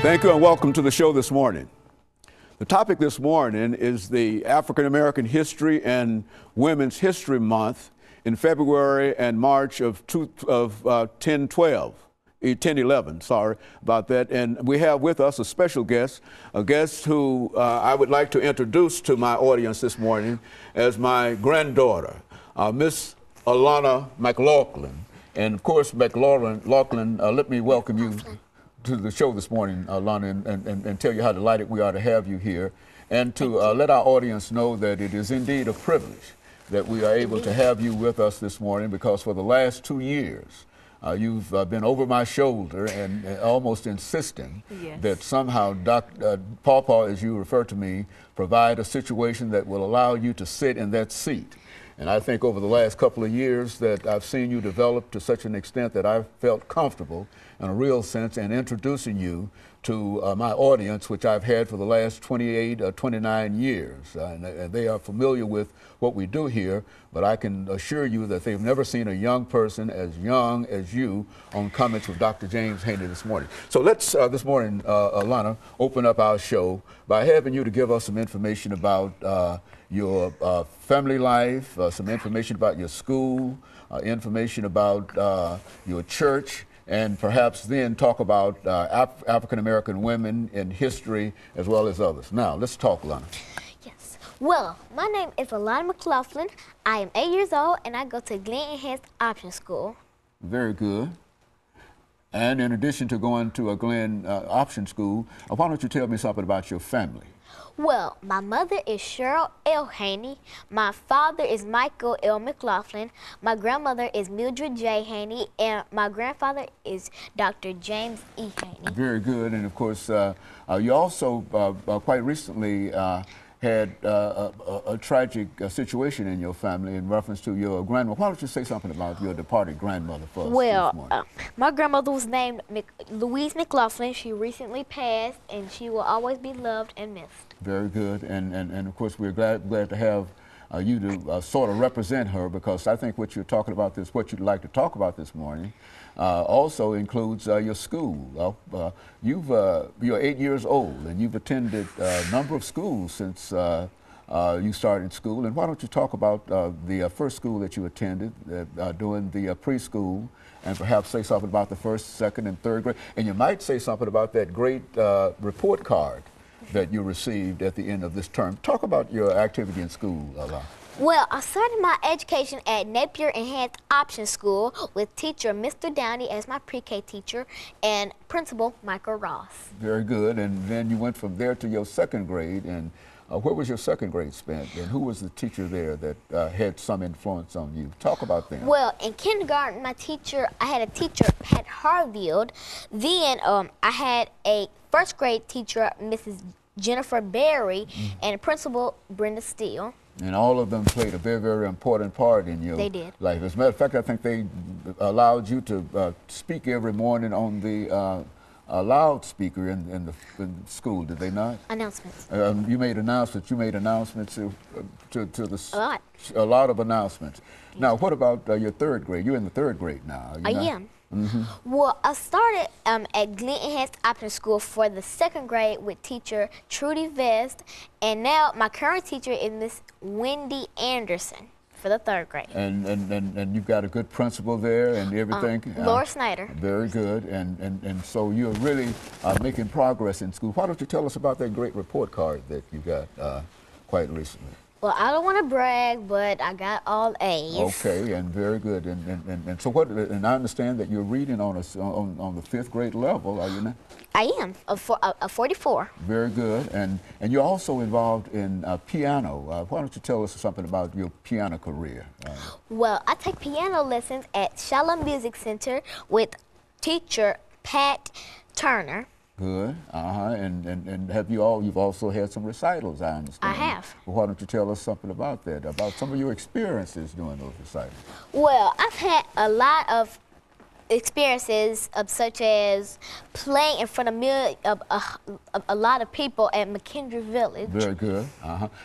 Thank you and welcome to the show this morning. The topic this morning is the African American History and Women's History Month in February and March of 1011, sorry about that. And we have with us a special guest, a guest who I would like to introduce to my audience this morning as my granddaughter, Miss Alana McLaughlin. And of course, McLaughlin, let me welcome you to the show this morning, Alana, and tell you how delighted we are to have you here, and to let our audience know that it is indeed a privilege that we are able to have you with us this morning, because for the last 2 years, you've been over my shoulder and almost insisting that somehow Pawpaw, as you refer to me, provide a situation that will allow you to sit in that seat. And I think over the last couple of years that I've seen you develop to such an extent that I've felt comfortable in a real sense in introducing you to my audience, which I've had for the last 28 or 29 years. And they are familiar with what we do here, but I can assure you that they've never seen a young person as young as you on Comments with Dr. James Haney this morning. So let's, this morning, Alana, open up our show by having you to give us some information about your family life, some information about your school, information about your church, and perhaps then talk about African-American women in history as well as others. Now, let's talk, Alana. Yes. Well, my name is Alana McLaughlin. I am 8 years old, and I go to Glen Enhanced Option School. Very good. And in addition to going to a Glen Option School, why don't you tell me something about your family? Well, my mother is Cheryl L. Haney. My father is Michael L. McLaughlin. My grandmother is Mildred J. Haney. And my grandfather is Dr. James E. Haney. Very good. And of course, you also quite recently had a tragic situation in your family in reference to your grandmother. Why don't you say something about your departed grandmother for us? Well, my grandmother was named Louise McLaughlin. She recently passed, and she will always be loved and missed. Very good. And of course, we're glad to have you to sort of represent her, because I think what you're talking about what you'd like to talk about this morning also includes your school. You're 8 years old, and you've attended a number of schools since you started school. And why don't you talk about the first school that you attended during the preschool, and perhaps say something about the first, second, and third grade. And you might say something about that great report card that you received at the end of this term. Talk about your activity in school, Alana. Well, I started my education at Napier Enhanced Option School with teacher Mr. Downey as my pre-K teacher and principal Michael Ross. Very good. And then you went from there to your second grade. And where was your second grade spent? And who was the teacher there that had some influence on you? Talk about them. Well, in kindergarten, I had a teacher, Pat Harfield. Then I had a first grade teacher, Mrs. Jennifer Berry, and principal Brenda Steele. And all of them played a very, very important part in your life. As a matter of fact, I think they allowed you to speak every morning on the loudspeaker in the school, did they not? Announcements. You made announcements. You made announcements to a lot of announcements. Now, what about your third grade? You're in the third grade now. I am. Well, I started at Glen Enhanced Option School for the second grade with teacher Trudy Vest, and now my current teacher is Miss Wendy Anderson for the third grade. And you've got a good principal there and everything? Laura Snyder. Very good. And so you're really making progress in school. Why don't you tell us about that great report card that you got quite recently? Well, I don't want to brag, but I got all A's. Okay, and very good. And so what? And I understand that you're reading on the fifth grade level, are you not? I am a 44. Very good. And you're also involved in piano. Why don't you tell us something about your piano career? Well, I take piano lessons at Shalom Music Center with teacher Pat Turner. Good. And you've also had some recitals, I understand. I have. Well, why don't you tell us something about that, about some of your experiences doing those recitals? Well, I've had a lot of experiences such as playing in front of a lot of people at McKendrick Village. Very good.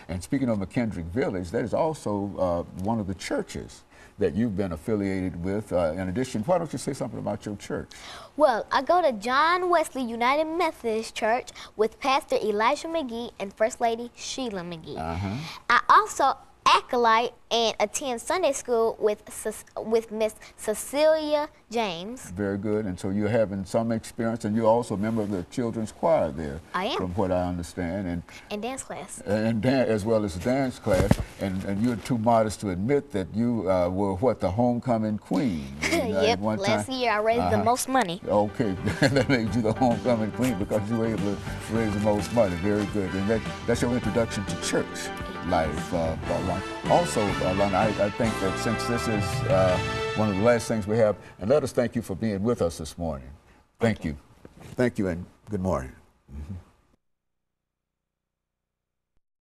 And speaking of McKendrick Village, that is also one of the churches that you've been affiliated with. In addition, why don't you say something about your church? Well, I go to John Wesley United Methodist Church with Pastor Elijah McGee and First Lady Sheila McGee. I also acolyte and attend Sunday school with Miss Cecilia James. Very good. And so you're having some experience, and you're also a member of the children's choir there. I am. From what I understand. And dance class. And as well as the dance class. And you're too modest to admit that you were, what, the homecoming queen? Yep, last year I raised the most money. Okay, that made you the homecoming queen because you were able to raise the most money. Very good. And that's your introduction to church life. Also, Alana, I think that since this is one of the last things we have, and let us thank you for being with us this morning. Thank you. Thank you, and good morning.